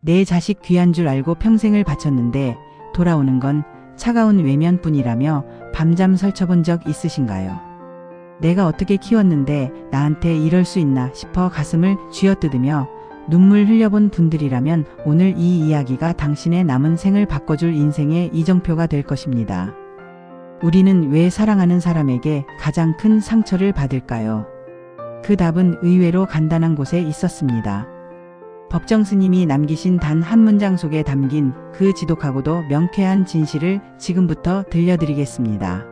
내 자식 귀한 줄 알고 평생을 바쳤는데 돌아오는 건 차가운 외면뿐이라며 밤잠 설쳐본 적 있으신가요? 내가 어떻게 키웠는데 나한테 이럴 수 있나 싶어 가슴을 쥐어뜯으며 눈물 흘려본 분들이라면 오늘 이 이야기가 당신의 남은 생을 바꿔줄 인생의 이정표가 될 것입니다. 우리는 왜 사랑하는 사람에게 가장 큰 상처를 받을까요? 그 답은 의외로 간단한 곳에 있었습니다. 법정 스님이 남기신 단 한 문장 속에 담긴 그 지독하고도 명쾌한 진실을 지금부터 들려드리겠습니다.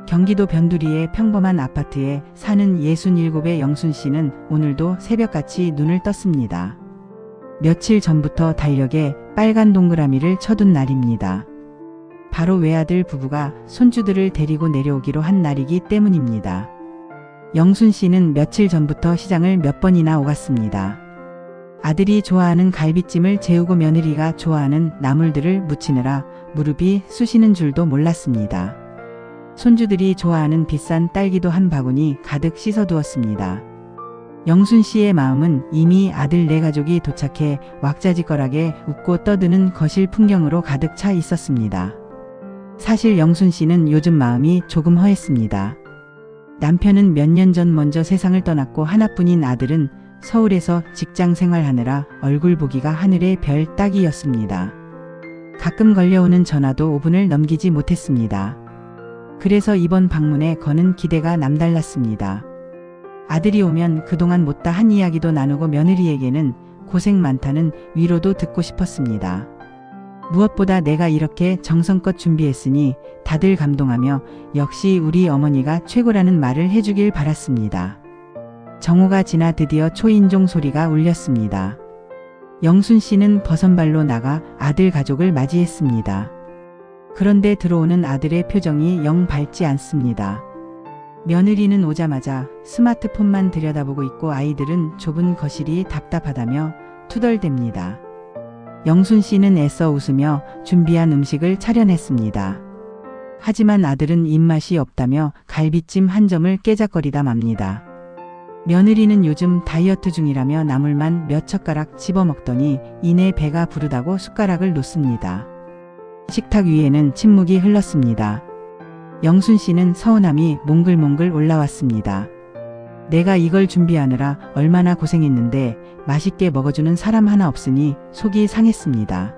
경기도 변두리의 평범한 아파트에 사는 67의 영순 씨는 오늘도 새벽같이 눈을 떴습니다. 며칠 전부터 달력에 빨간 동그라미를 쳐둔 날입니다. 바로 외아들 부부가 손주들을 데리고 내려오기로 한 날이기 때문입니다. 영순 씨는 며칠 전부터 시장을 몇 번이나 오갔습니다. 아들이 좋아하는 갈비찜을 재우고 며느리가 좋아하는 나물들을 무치느라 무릎이 쑤시는 줄도 몰랐습니다. 손주들이 좋아하는 비싼 딸기도 한 바구니 가득 씻어두었습니다. 영순 씨의 마음은 이미 아들 네 가족이 도착해 왁자지껄하게 웃고 떠드는 거실 풍경으로 가득 차 있었습니다. 사실 영순 씨는 요즘 마음이 조금 허했습니다. 남편은 몇 년 전 먼저 세상을 떠났고 하나뿐인 아들은 서울에서 직장 생활하느라 얼굴 보기가 하늘의 별 따기였습니다. 가끔 걸려오는 전화도 5분을 넘기지 못했습니다. 그래서 이번 방문에 거는 기대가 남달랐습니다. 아들이 오면 그동안 못다 한 이야기도 나누고 며느리에게는 고생 많다는 위로도 듣고 싶었습니다. 무엇보다 내가 이렇게 정성껏 준비했으니 다들 감동하며 역시 우리 어머니가 최고라는 말을 해주길 바랐습니다. 정오가 지나 드디어 초인종 소리가 울렸습니다. 영순 씨는 버선발로 나가 아들 가족을 맞이했습니다. 그런데 들어오는 아들의 표정이 영 밝지 않습니다. 며느리는 오자마자 스마트폰만 들여다보고 있고 아이들은 좁은 거실이 답답하다며 투덜댑니다. 영순 씨는 애써 웃으며 준비한 음식을 차려냈습니다. 하지만 아들은 입맛이 없다며 갈비찜 한 점을 깨작거리다 맙니다. 며느리는 요즘 다이어트 중이라며 나물만 몇 젓가락 집어먹더니 이내 배가 부르다고 숟가락을 놓습니다. 식탁 위에는 침묵이 흘렀습니다. 영순 씨는 서운함이 몽글몽글 올라왔습니다. 내가 이걸 준비하느라 얼마나 고생했는데 맛있게 먹어주는 사람 하나 없으니 속이 상했습니다.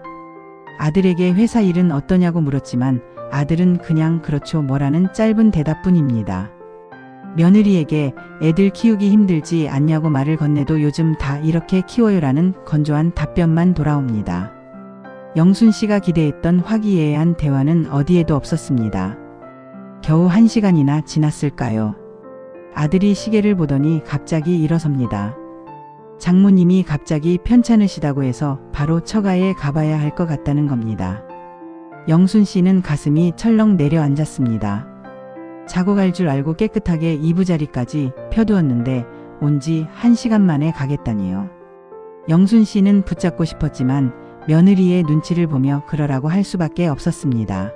아들에게 회사 일은 어떠냐고 물었지만 아들은 그냥 그렇죠 뭐라는 짧은 대답뿐입니다. 며느리에게 애들 키우기 힘들지 않냐고 말을 건네도 요즘 다 이렇게 키워요라는 건조한 답변만 돌아옵니다. 영순 씨가 기대했던 화기애애한 대화는 어디에도 없었습니다. 겨우 1시간이나 지났을까요? 아들이 시계를 보더니 갑자기 일어섭니다. 장모님이 갑자기 편찮으시다고 해서 바로 처가에 가봐야 할 것 같다는 겁니다. 영순 씨는 가슴이 철렁 내려앉았습니다. 자고 갈 줄 알고 깨끗하게 이부자리까지 펴두었는데 온지 1시간 만에 가겠다니요. 영순 씨는 붙잡고 싶었지만 며느리의 눈치를 보며 그러라고 할 수밖에 없었습니다.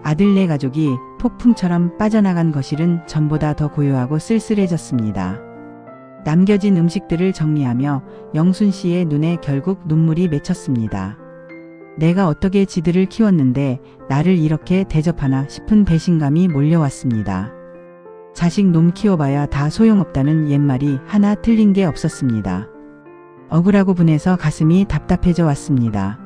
아들 네 가족이 폭풍처럼 빠져나간 거실은 전보다 더 고요하고 쓸쓸해졌습니다. 남겨진 음식들을 정리하며 영순 씨의 눈에 결국 눈물이 맺혔습니다. 내가 어떻게 지들을 키웠는데 나를 이렇게 대접하나 싶은 배신감이 몰려왔습니다. 자식 놈 키워봐야 다 소용없다는 옛말이 하나 틀린 게 없었습니다. 억울하고 분해서 가슴이 답답해져 왔습니다.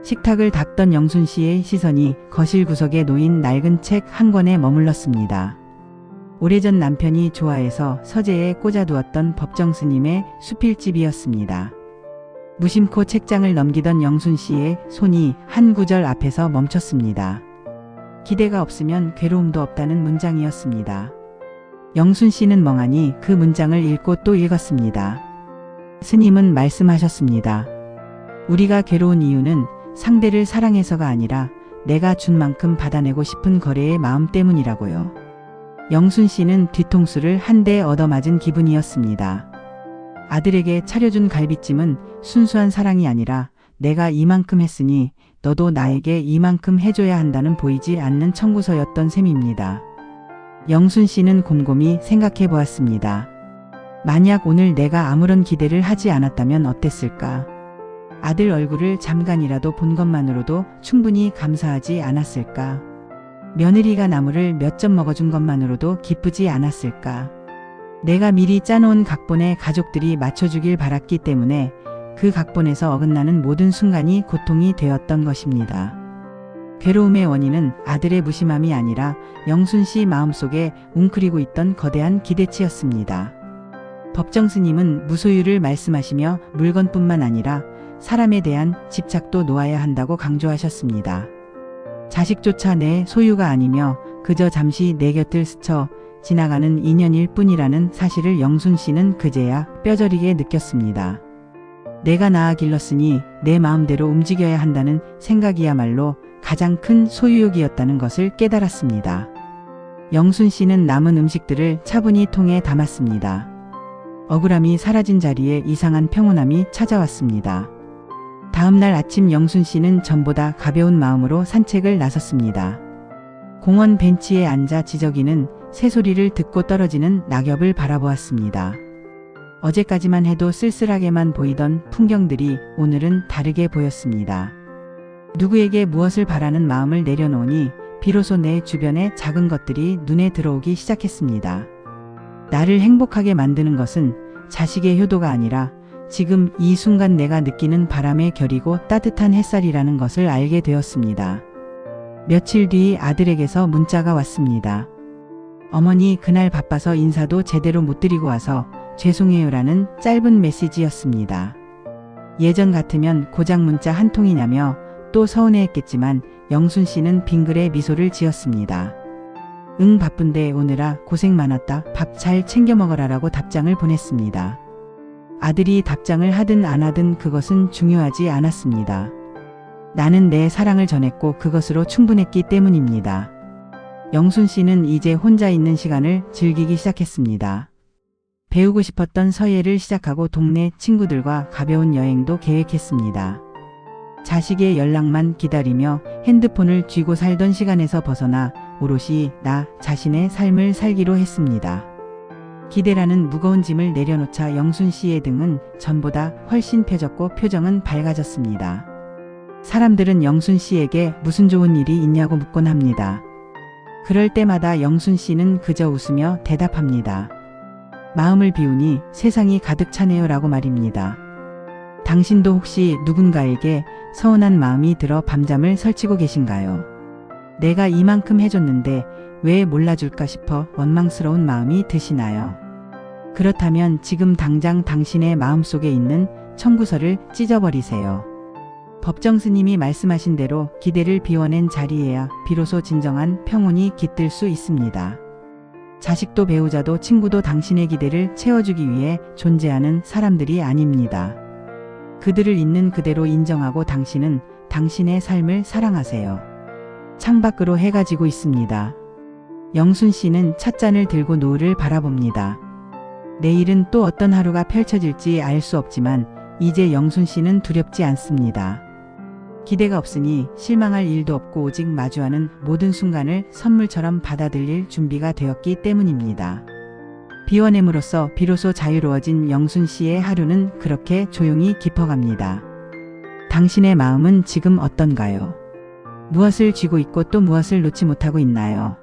식탁을 닦던 영순 씨의 시선이 거실 구석에 놓인 낡은 책 한 권에 머물렀습니다. 오래전 남편이 좋아해서 서재에 꽂아두었던 법정 스님의 수필집이었습니다. 무심코 책장을 넘기던 영순 씨의 손이 한 구절 앞에서 멈췄습니다. 기대가 없으면 괴로움도 없다는 문장이었습니다. 영순 씨는 멍하니 그 문장을 읽고 또 읽었습니다. 스님은 말씀하셨습니다. 우리가 괴로운 이유는 상대를 사랑해서가 아니라 내가 준 만큼 받아내고 싶은 거래의 마음 때문이라고요. 영순 씨는 뒤통수를 한 대 얻어맞은 기분이었습니다. 아들에게 차려준 갈비찜은 순수한 사랑이 아니라 내가 이만큼 했으니 너도 나에게 이만큼 해줘야 한다는 보이지 않는 청구서였던 셈입니다. 영순 씨는 곰곰이 생각해 보았습니다. 만약 오늘 내가 아무런 기대를 하지 않았다면 어땠을까? 아들 얼굴을 잠깐이라도 본 것만으로도 충분히 감사하지 않았을까? 며느리가 나물을 몇 점 먹어준 것만으로도 기쁘지 않았을까? 내가 미리 짜놓은 각본에 가족들이 맞춰주길 바랐기 때문에 그 각본에서 어긋나는 모든 순간이 고통이 되었던 것입니다. 괴로움의 원인은 아들의 무심함이 아니라 영순 씨 마음속에 웅크리고 있던 거대한 기대치였습니다. 법정 스님은 무소유를 말씀하시며 물건뿐만 아니라 사람에 대한 집착도 놓아야 한다고 강조하셨습니다. 자식조차 내 소유가 아니며 그저 잠시 내 곁을 스쳐 지나가는 인연일 뿐이라는 사실을 영순 씨는 그제야 뼈저리게 느꼈습니다. 내가 낳아 길렀으니 내 마음대로 움직여야 한다는 생각이야말로 가장 큰 소유욕이었다는 것을 깨달았습니다. 영순 씨는 남은 음식들을 차분히 통에 담았습니다. 억울함이 사라진 자리에 이상한 평온함이 찾아왔습니다. 다음 날 아침 영순 씨는 전보다 가벼운 마음으로 산책을 나섰습니다. 공원 벤치에 앉아 지저귀는 새소리를 듣고 떨어지는 낙엽을 바라보았습니다. 어제까지만 해도 쓸쓸하게만 보이던 풍경들이 오늘은 다르게 보였습니다. 누구에게 무엇을 바라는 마음을 내려놓으니 비로소 내 주변의 작은 것들이 눈에 들어오기 시작했습니다. 나를 행복하게 만드는 것은 자식의 효도가 아니라 지금 이 순간 내가 느끼는 바람의 결이고 따뜻한 햇살이라는 것을 알게 되었습니다. 며칠 뒤 아들에게서 문자가 왔습니다. 어머니, 그날 바빠서 인사도 제대로 못 드리고 와서 죄송해요라는 짧은 메시지였습니다. 예전 같으면 고작 문자 한 통이냐며 또 서운해했겠지만 영순 씨는 빙그레 미소를 지었습니다. 응, 바쁜데 오느라 고생 많았다. 밥 잘 챙겨 먹어라라고 답장을 보냈습니다. 아들이 답장을 하든 안 하든 그것은 중요하지 않았습니다. 나는 내 사랑을 전했고 그것으로 충분했기 때문입니다. 영순 씨는 이제 혼자 있는 시간을 즐기기 시작했습니다. 배우고 싶었던 서예를 시작하고 동네 친구들과 가벼운 여행도 계획했습니다. 자식의 연락만 기다리며 핸드폰을 쥐고 살던 시간에서 벗어나 오롯이 나 자신의 삶을 살기로 했습니다. 기대라는 무거운 짐을 내려놓자 영순 씨의 등은 전보다 훨씬 펴졌고 표정은 밝아졌습니다. 사람들은 영순 씨에게 무슨 좋은 일이 있냐고 묻곤 합니다. 그럴 때마다 영순 씨는 그저 웃으며 대답합니다. 마음을 비우니 세상이 가득 차네요 라고 말입니다. 당신도 혹시 누군가에게 서운한 마음이 들어 밤잠을 설치고 계신가요? 내가 이만큼 해줬는데 왜 몰라줄까 싶어 원망스러운 마음이 드시나요? 그렇다면 지금 당장 당신의 마음속에 있는 청구서를 찢어버리세요. 법정 스님이 말씀하신 대로 기대를 비워낸 자리에야 비로소 진정한 평온이 깃들 수 있습니다. 자식도 배우자도 친구도 당신의 기대를 채워주기 위해 존재하는 사람들이 아닙니다. 그들을 있는 그대로 인정하고 당신은 당신의 삶을 사랑하세요. 창밖으로 해가 지고 있습니다. 영순 씨는 찻잔을 들고 노을을 바라봅니다. 내일은 또 어떤 하루가 펼쳐질지 알 수 없지만 이제 영순 씨는 두렵지 않습니다. 기대가 없으니 실망할 일도 없고 오직 마주하는 모든 순간을 선물처럼 받아들일 준비가 되었기 때문입니다. 비워냄으로써 비로소 자유로워진 영순 씨의 하루는 그렇게 조용히 깊어갑니다. 당신의 마음은 지금 어떤가요? 무엇을 쥐고 있고 또 무엇을 놓지 못하고 있나요?